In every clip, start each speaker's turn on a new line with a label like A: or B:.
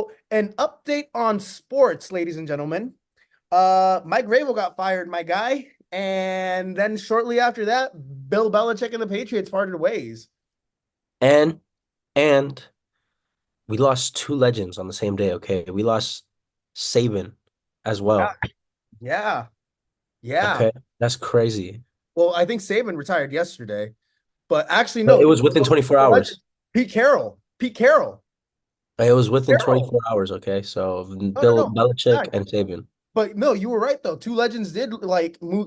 A: So, an update on sports, ladies and gentlemen. Mike Vrabel got fired, my guy, and then shortly after that, Bill Belichick and the Patriots parted ways.
B: And and we lost two legends on the same day, okay? We lost Saban as
A: Yeah,
B: well.
A: yeah, yeah.
B: Okay. That's crazy.
A: Well, I think Saban retired yesterday, but actually,
B: But
A: no.
B: it was within 24 hours.
A: Pete Carroll. Pete Carroll.
B: It was within
A: Carroll.
B: 24 hours, okay? So
A: No, no,
B: Bill
A: no.
B: Belichick
A: Fact.
B: and Saban.
A: But no, you were right though. Two legends did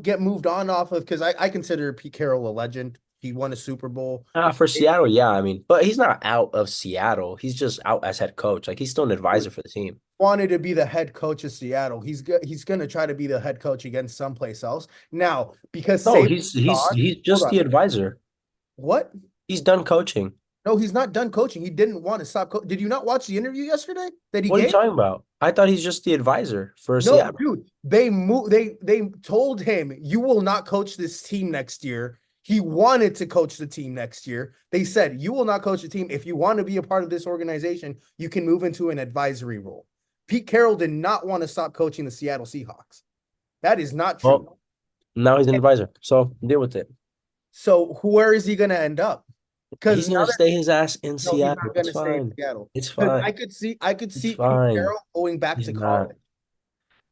A: get moved on off of because I consider Pete Carroll a legend. He won a Super Bowl.
B: For Seattle, yeah, I mean, but he's not out of Seattle. He's just out as head coach. Like he's still an advisor for the team.
A: Wanted to be the head coach of Seattle. He's going to try to be the head coach again someplace else. Now, because
B: No,
A: Saban's
B: he's
A: gone,
B: he's
A: hold
B: just
A: on.
B: the advisor.
A: What?
B: He's done coaching.
A: No, he's not done coaching. He didn't want to stop. Did you not watch the interview yesterday that he
B: What are you
A: gave?
B: talking about? I thought he's just the advisor for
A: No,
B: Seattle.
A: dude. They told him you will not coach this team next year. He wanted to coach the team next year. They said you will not coach the team. If you want to be a part of this organization, you can move into an advisory role. Pete Carroll did not want to stop coaching the Seattle Seahawks. That is not true.
B: Well, now he's an advisor. So deal with it.
A: So where is he going to end up? Because
B: He's
A: now
B: gonna
A: that
B: stay his ass in
A: no, he's
B: Seattle.
A: not going
B: It's
A: to stay in
B: fine.
A: Seattle.
B: It's
A: Because
B: fine.
A: I could
B: It's
A: see Pete
B: fine.
A: Carroll going back
B: He's
A: to
B: not.
A: college.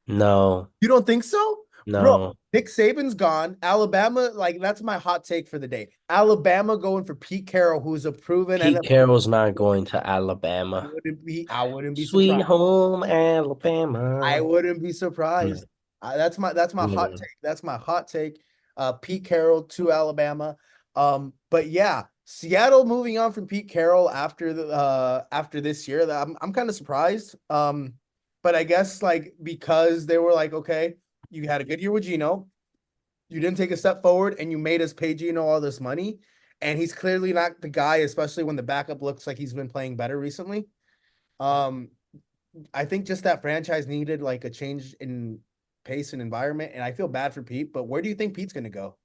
B: No,
A: You don't think so? Bro,
B: no.
A: Nick Saban's gone. Alabama, like that's my hot take for the day. Alabama going for Pete Carroll, who's a proven
B: Pete
A: NFL.
B: Carroll's not going to Alabama.
A: I wouldn't be
B: Sweet
A: surprised.
B: home
A: I
B: Alabama.
A: wouldn't be
B: No,
A: surprised. That's my hot
B: no.
A: take. That's my hot take. Pete Carroll to Alabama. But yeah, Seattle moving on from Pete Carroll after this year. I'm kind of surprised. But I guess like because they were like, okay, you had a good year with Gino, you didn't take a step forward, and you made us pay Gino all this money, and he's clearly not the guy, especially when the backup looks like he's been playing better recently. Um, I think just that franchise needed like a change in pace and environment, and I feel bad for Pete. But where do you think Pete's going to go?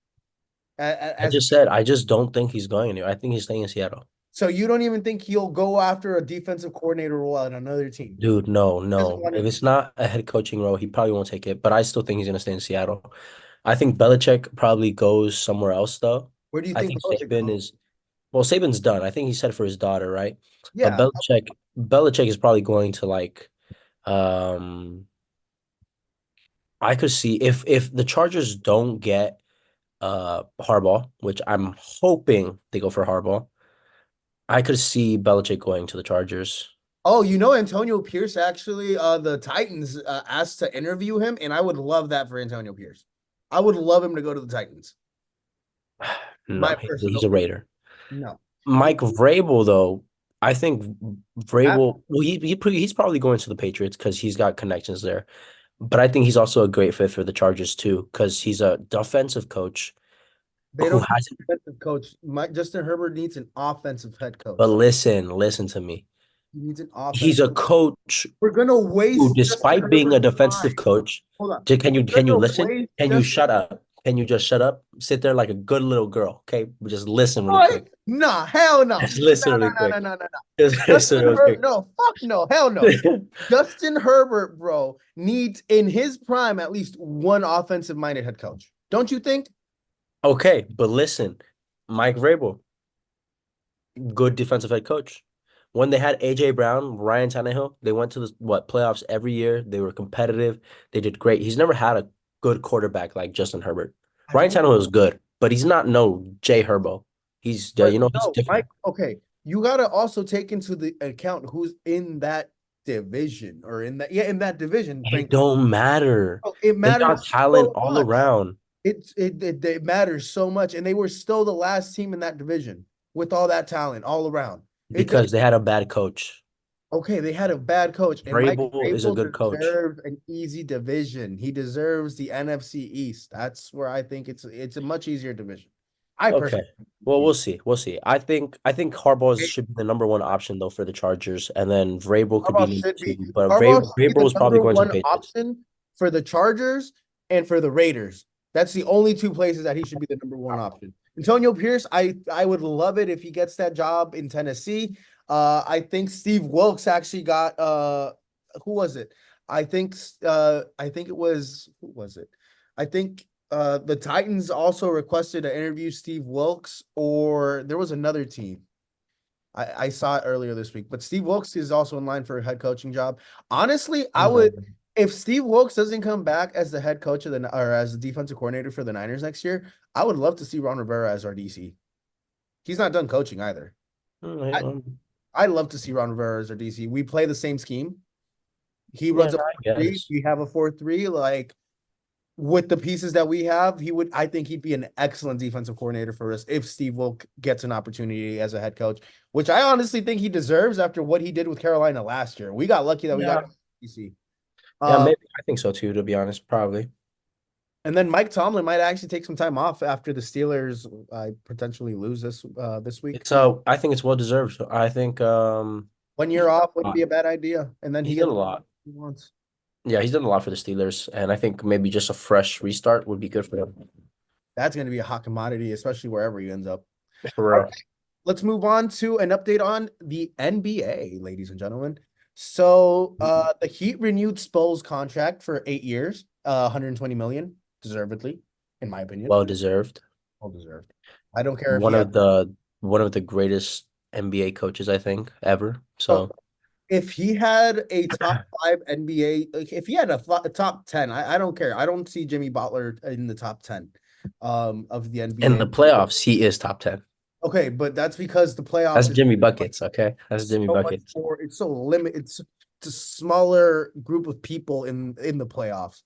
B: I
A: As
B: just said I just don't think he's going anywhere. I think he's staying in Seattle.
A: so you don't even think he'll go after a defensive coordinator role at another team?
B: Dude, no,
A: He doesn't
B: no.
A: want to
B: If
A: do.
B: it's not a head coaching role, he probably won't take it. But I still think he's gonna stay in Seattle. I think Belichick probably goes somewhere else though.
A: Where do you
B: I
A: think
B: think
A: Belichick
B: Saban
A: goes?
B: is well, Saban's done. I think he said for his daughter, right? But
A: Yeah.
B: Belichick is probably going to like um I could see if the Chargers don't get Harbaugh, which I'm hoping they go for Harbaugh, I could see Belichick going to the Chargers.
A: Oh, Antonio Pierce actually, the Titans asked to interview him, and I would love that for Antonio Pierce. I would love him to go to the Titans. My
B: No,
A: personal
B: he's a
A: opinion.
B: Raider.
A: No.
B: Mike Vrabel, though, I think
A: I,
B: Vrabel, well, he's probably going to the Patriots because he's got connections there. But I think he's also a great fit for the Chargers too because he's a defensive coach
A: they
B: who
A: don't need
B: hasn't.
A: a defensive coach. Justin Herbert needs an offensive head
B: But
A: coach.
B: listen to me.
A: He needs an
B: He's
A: offensive.
B: a coach
A: We're gonna
B: who,
A: waste Justin
B: despite being a
A: Herbert's
B: defensive
A: time.
B: coach,
A: Hold on. We're
B: can you
A: gonna
B: listen?
A: waste
B: Can you
A: Justin.
B: shut up? Can you just shut up? Sit there like a good little girl, okay? Just listen really
A: What?
B: quick.
A: Nah, hell no.
B: Just listen
A: No,
B: really
A: no, no,
B: quick.
A: no, no, no, no.
B: Just listen
A: Justin
B: really
A: Herbert,
B: quick.
A: no, fuck no, hell no. Justin Herbert, bro, needs in his prime at least one offensive minded head coach. Don't you think?
B: Okay, but listen, Mike Vrabel, good defensive head coach. When they had AJ Brown, Ryan Tannehill, they went to the playoffs every year. They were competitive. They did great. He's never had a good quarterback like Justin Herbert.
A: I
B: Ryan
A: know,
B: Tannehill is good, but he's not no Jay Herbo. He's
A: but
B: he's
A: no,
B: different.
A: Mike. Okay, you gotta also take into the account who's in that division or in that division.
B: It
A: Frankly,
B: don't matter.
A: oh, it
B: They got
A: matters
B: talent
A: so
B: all
A: much.
B: around
A: It matters so much, and they were still the last team in that division with all that talent all around. It does.
B: because they had a bad coach.
A: Okay, they had a bad coach, and Mike
B: Vrabel is a
A: Vrabel
B: good coach.
A: deserves an easy division. He deserves the NFC East. That's where I think it's a much easier division. I
B: Okay.
A: personally
B: Well,
A: think.
B: we'll see. We'll see. I think Harbaugh should be the number one option though for the Chargers, and then Vrabel could be
A: Harbaugh
B: number
A: should be
B: two. But
A: Harbaugh should be
B: Vrabel
A: the
B: is probably
A: number
B: going to the
A: one
B: Patriots.
A: option for the Chargers and for the Raiders. That's the only two places that he should be the number one option. Antonio Pierce, I would love it if he gets that job in Tennessee. I think Steve Wilkes actually got who was it? I think it was who was it? I think the Titans also requested to interview Steve Wilkes, or there was another team. I saw it earlier this week, but Steve Wilkes is also in line for a head coaching job. Honestly, I would
B: Mhm.
A: if Steve Wilkes doesn't come back as the head coach of the or as the defensive coordinator for the Niners next year, I would love to see Ron Rivera as our DC. He's not done coaching either.
B: All right,
A: I I'd love to see Ron Rivera as our DC. We play the same scheme. He
B: yeah,
A: runs a
B: I
A: 4-3.
B: guess.
A: We have a 4-3. Like with the pieces that we have, he would. I think he'd be an excellent defensive coordinator for us if Steve Wilk gets an opportunity as a head coach, which I honestly think he deserves after what he did with Carolina last year. We got lucky that we got
B: Yeah.
A: DC.
B: Yeah,
A: Um,
B: maybe. I think so too, to be honest, probably.
A: and then Mike Tomlin might actually take some time off after the Steelers potentially lose this week.
B: I think it's well deserved. I think
A: 1 year
B: he's done
A: off
B: a
A: wouldn't
B: lot.
A: be a bad idea, and then he
B: He's done
A: gets
B: a
A: what
B: lot.
A: he wants.
B: Yeah, he's done a lot for the Steelers, and I think maybe just a fresh restart would be good for them.
A: That's going to be a hot commodity, especially wherever he ends up.
B: For
A: All
B: real.
A: right, let's move on to an update on the NBA, ladies and gentlemen. So, the Heat renewed Spo's contract for 8 years, 120 million, deservedly, in my opinion.
B: Well deserved.
A: Well deserved. I don't care if he
B: One
A: has.
B: of the one of the greatest NBA coaches, I think, ever.
A: Oh,
B: So
A: if he had a top 5 NBA, like, if he had a top 10, I don't care. I don't see Jimmy Butler in the top 10 of the
B: in
A: NBA.
B: the playoffs, he is top 10.
A: Okay, but that's because the
B: That's
A: playoffs is
B: Jimmy Buckets, okay? That's Jimmy
A: so much
B: Buckets.
A: more. It's so limited. It's a smaller group of people in the playoffs.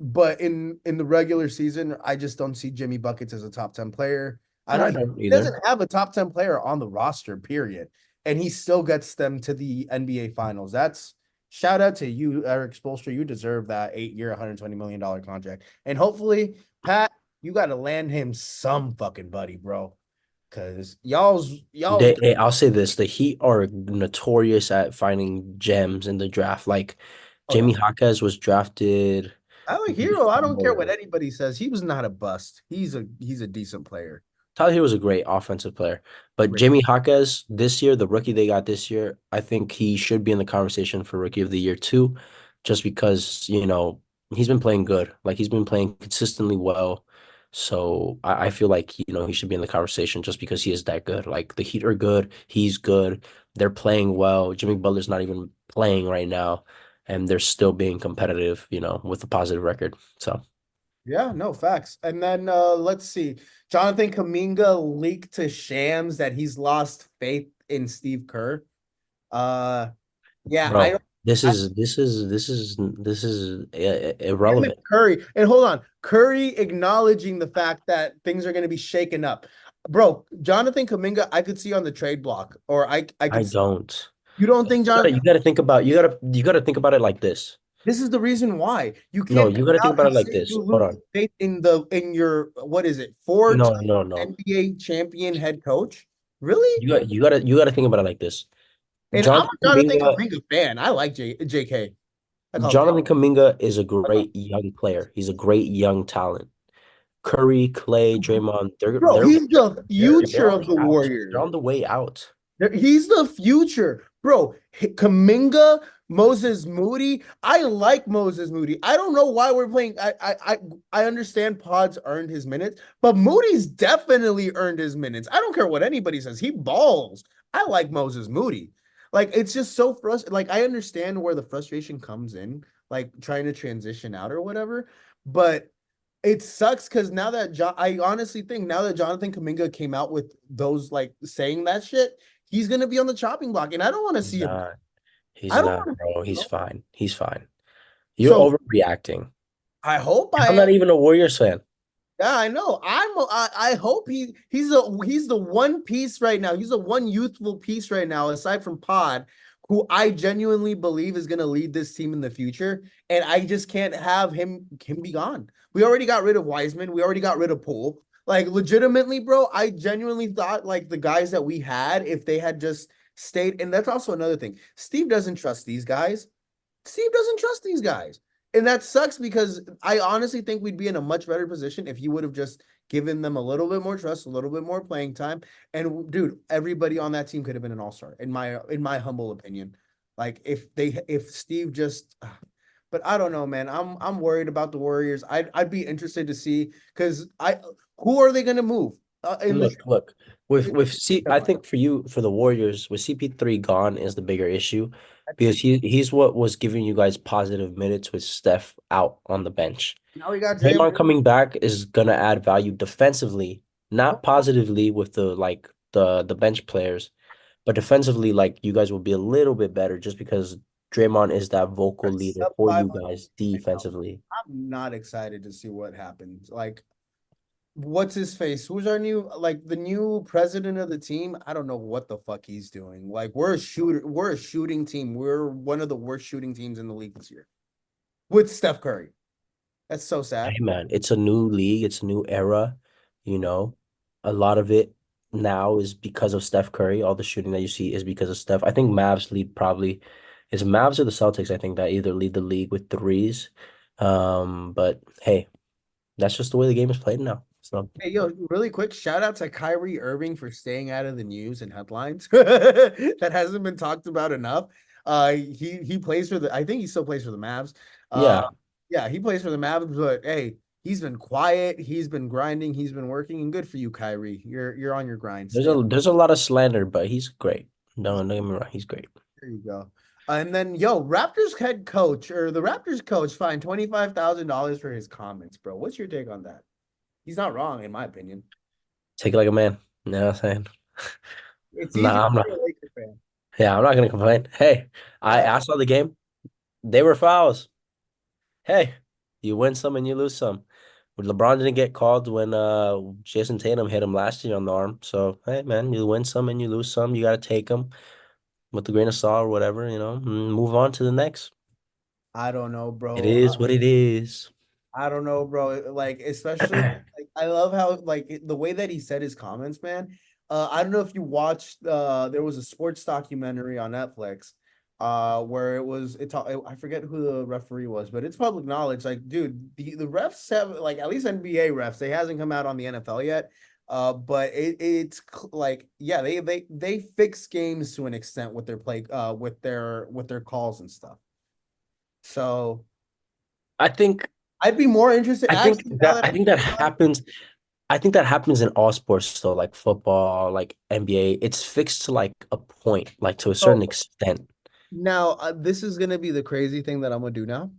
A: But in the regular season, I just don't see Jimmy Buckets as a top 10 player. I
B: I
A: don't. He
B: don't either.
A: doesn't have a top 10 player on the roster. Period. And he still gets them to the NBA Finals. That's shout out to you, Eric Spoelstra. You deserve that 8 year, $120 million contract. And hopefully, Pat, you got to land him some fucking buddy, bro. Cause y'all's
B: I'll say this: the Heat are notorious at finding gems in the draft. Like
A: oh no.
B: Jamie Jaquez was drafted
A: I like Hero. I don't care what
B: before.
A: anybody says. He was not a bust. He's a decent player.
B: Tyler Hero was a great offensive player, but
A: Great.
B: Jamie Jaquez this year, the rookie they got this year, I think he should be in the conversation for Rookie of the Year too, just because he's been playing good. Like he's been playing consistently well. So I feel like he should be in the conversation just because he is that good. Like the Heat are good, he's good, they're playing well. Jimmy Butler's not even playing right now, and they're still being competitive, with a positive record. So
A: Yeah, no facts. And then let's see. Jonathan Kaminga leaked to Shams that he's lost faith in Steve Kerr. Uh yeah, I
B: bro,
A: don't
B: this
A: I,
B: is this is this is this is
A: him and
B: irrelevant.
A: Curry. And hold on, Curry acknowledging the fact that things are going to be shaken up. Bro, Jonathan Kaminga, I could see on the trade block, or I
B: I
A: could.
B: don't.
A: You don't think John?
B: You gotta think about you gotta think about it like this.
A: This is the reason why you
B: No,
A: can't
B: you
A: come
B: gotta think
A: out
B: about
A: and
B: it like
A: say
B: this.
A: you
B: Hold
A: lose
B: on.
A: faith in your what is it
B: No,
A: four-time
B: no, no.
A: NBA champion head coach? Really?
B: You gotta think about it like this.
A: And I'm
B: Jonathan
A: a Jonathan
B: Kuminga,
A: Kaminga fan. I like JK. I call him J.
B: Jonathan Kuminga is a great young player. He's a great young talent. Curry, Clay, Draymond, they're
A: Bro,
B: they're
A: he's the
B: they're
A: future
B: on
A: of
B: the
A: the
B: out. They're
A: Warriors.
B: on the way out.
A: He's the future, bro. Kaminga, Moses Moody. I like Moses Moody. I don't know why we're playing. I understand Pod's earned his minutes, but Moody's definitely earned his minutes. I don't care what anybody says. He balls. I like Moses Moody. Like it's just so frustrating. Like I understand where the frustration comes in, like trying to transition out or whatever, but it sucks because I honestly think now that Jonathan Kaminga came out with those like saying that shit, he's gonna be on the chopping block, and I don't want to
B: He's
A: see him.
B: not. He's
A: I don't
B: not,
A: want to.
B: bro. He's fine. He's fine. You're
A: So
B: overreacting.
A: I hope I
B: I'm
A: am.
B: not even a Warriors fan.
A: Yeah, I know. I hope he's the one piece right now. He's the one youthful piece right now, aside from Pod, who I genuinely believe is gonna lead this team in the future. And I just can't have him be gone. We already got rid of Wiseman. We already got rid of Poole. Like legitimately, bro, I genuinely thought like the guys that we had, if they had just stayed, and that's also another thing. Steve doesn't trust these guys. Steve doesn't trust these guys. And that sucks because I honestly think we'd be in a much better position if you would have just given them a little bit more trust, a little bit more playing time. And dude, everybody on that team could have been an all-star in my humble opinion. Like if Steve just but I don't know, man. I'm worried about the Warriors. I'd be interested to see because I who are they going to move in the
B: Look, with
A: in
B: I
A: deadline?
B: think for you for the Warriors, with CP3 gone is the bigger issue
A: That's
B: because he's what was giving you guys positive minutes with Steph out on the bench.
A: now we got
B: Draymond
A: Draymond.
B: coming back is gonna add value defensively, not positively with the the bench players, but defensively, like you guys will be a little bit better just because Draymond is that vocal leader
A: Sub
B: for you
A: 500
B: guys
A: right now.
B: defensively.
A: I'm not excited to see what happens. Like what's his face? Who's our new like the new president of the team? I don't know what the fuck he's doing. Like we're a shooting team. We're one of the worst shooting teams in the league this year with Steph Curry. That's so sad.
B: Hey man, it's a new league, it's a new era, you know. A lot of it now is because of Steph Curry. All the shooting that you see is because of Steph. I think Mavs lead probably is Mavs or the Celtics, I think that either lead the league with threes. But hey, that's just the way the game is played now. So
A: Hey, yo, really quick, shout out to Kyrie Irving for staying out of the news and headlines. That hasn't been talked about enough. He plays for the I think he still plays for the Mavs. Uh
B: yeah,
A: yeah, he plays for the Mavs, but hey, he's been quiet, he's been grinding, he's been working, and good for you, Kyrie. You're on your grind. Stay on.
B: there's a lot of slander, but he's great. No, don't get me wrong, he's great.
A: There you go. And then yo, Raptors head coach or the Raptors coach fined $25,000 for his comments, bro. What's your take on that? He's not wrong, in my opinion.
B: Take it like a man. You know what I'm saying?
A: It's easy
B: Nah,
A: to
B: I'm not.
A: be a Laker fan.
B: Yeah, I'm not gonna complain. Hey, I saw the game. They were fouls. Hey, you win some and you lose some. But LeBron didn't get called when Jason Tatum hit him last year on the arm. So hey man, you win some and you lose some. You gotta take them with a grain of salt or whatever, and move on to the next.
A: I don't know,
B: It
A: bro.
B: is what it is.
A: I don't know, bro. Like, especially like I love how the way that he said his comments, man. I don't know if you watched there was a sports documentary on Netflix where I forget who the referee was, but it's public knowledge. Like, dude, the refs have like at least NBA refs, they hasn't come out on the NFL yet. But like yeah, they fix games to an extent with their play with their calls and stuff. So
B: I think
A: I'd be more interested actually now that
B: I
A: I'm
B: think that
A: thinking about it.
B: happens. I think that happens in all sports though, like football, like NBA. It's fixed to like a point, like to a certain
A: So
B: extent.
A: now this is gonna be the crazy thing that I'm gonna do now.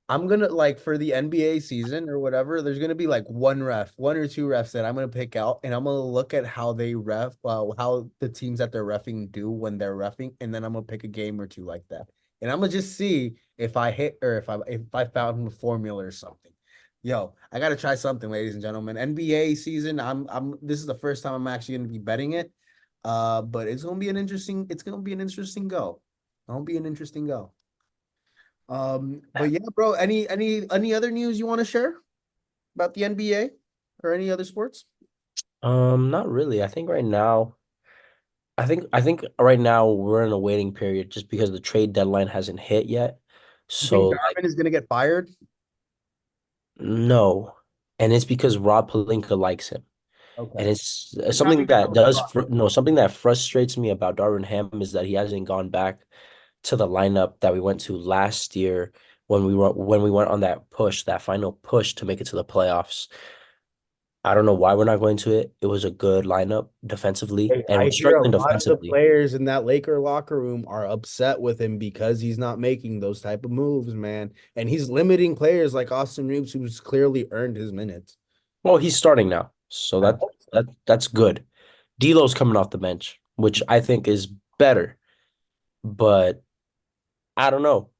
A: I'm gonna like for the NBA season or whatever, there's gonna be like one or two refs that I'm gonna pick out, and I'm gonna look at how they how the teams that they're refing do when they're refing, and then I'm gonna pick a game or two like that, and I'm gonna just see if I hit or if I found a formula or something. Yo, I gotta try something, ladies and gentlemen. NBA season, I'm this is the first time I'm actually gonna be betting it. But it's gonna be an interesting go. It'll be an interesting go. But yeah, bro, any other news you want to share about the NBA or any other sports?
B: Not really. I think right now we're in a waiting period just because the trade deadline hasn't hit yet.
A: You think
B: So like
A: Darvin is gonna get fired?
B: no. And it's because Rob Pelinka likes him. And
A: Okay.
B: it's
A: It's not
B: something
A: because
B: that
A: of
B: does
A: LeBron.
B: no something that frustrates me about Darvin Ham is that he hasn't gone back to the lineup that we went to last year when we went on that push, that final push to make it to the playoffs. I don't know why we're not going to it. It was a good lineup defensively,
A: Hey,
B: and
A: I
B: we're
A: hear a
B: struggling
A: lot of the
B: defensively.
A: players in that Laker locker room are upset with him because he's not making those type of moves, man. And he's limiting players like Austin Reeves, who's clearly earned his minutes.
B: Well, he's starting now, so
A: I hope so.
B: that's good. D'Lo's coming off the bench, which I think is better, but I don't know.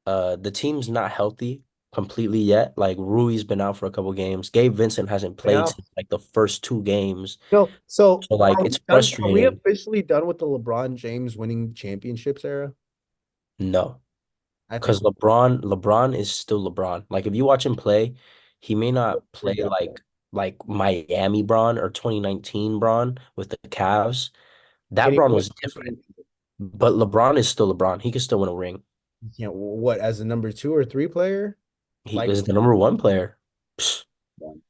B: The team's not healthy completely yet. Like Rui's been out for a couple games. Gabe Vincent hasn't played
A: Yeah.
B: since like the first two games,
A: No, so
B: so like
A: are we
B: it's
A: done? Are we
B: frustrating.
A: officially done with the LeBron James winning championships era?
B: No,
A: I
B: because
A: think
B: LeBron is still LeBron. Like if you watch him play, he may not play
A: we're done.
B: like Miami Bron or 2019 Bron with the Cavs.
A: Can
B: That
A: he
B: Bron
A: win
B: was
A: a
B: different.
A: championship?
B: But LeBron is still LeBron. He can still win a ring.
A: You know what, as a number 2 or 3 player?
B: He
A: Like
B: was the number one player. Psst.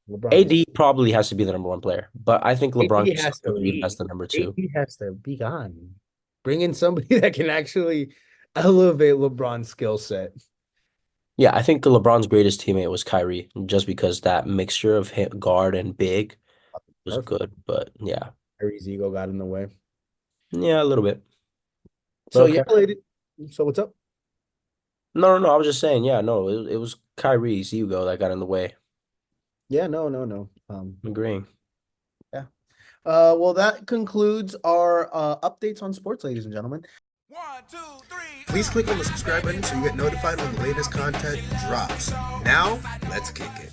A: LeBron is
B: AD probably has to be the number one player, but I think LeBron
A: AD
B: can
A: has
B: still
A: to
B: be the
A: leave.
B: best the number two.
A: AD has to be gone. Bring in somebody that can actually elevate LeBron's skill set.
B: Yeah, I think LeBron's greatest teammate was Kyrie, just because that mixture of hit guard and big was
A: Perfect.
B: good. But yeah,
A: Kyrie's ego got in the way.
B: yeah, a little bit. But
A: So yeah,
B: okay.
A: lady. So what's up?
B: No, no, no. I was just saying, yeah, no, it was Kyrie's ego that got in the way.
A: Yeah, no, no, no.
B: I'm agreeing.
A: Yeah. Well, that concludes our updates on sports, ladies and gentlemen.
C: 1, 2, 3.
A: Please click on the subscribe button so you get notified when the latest content drops. Now, let's kick it.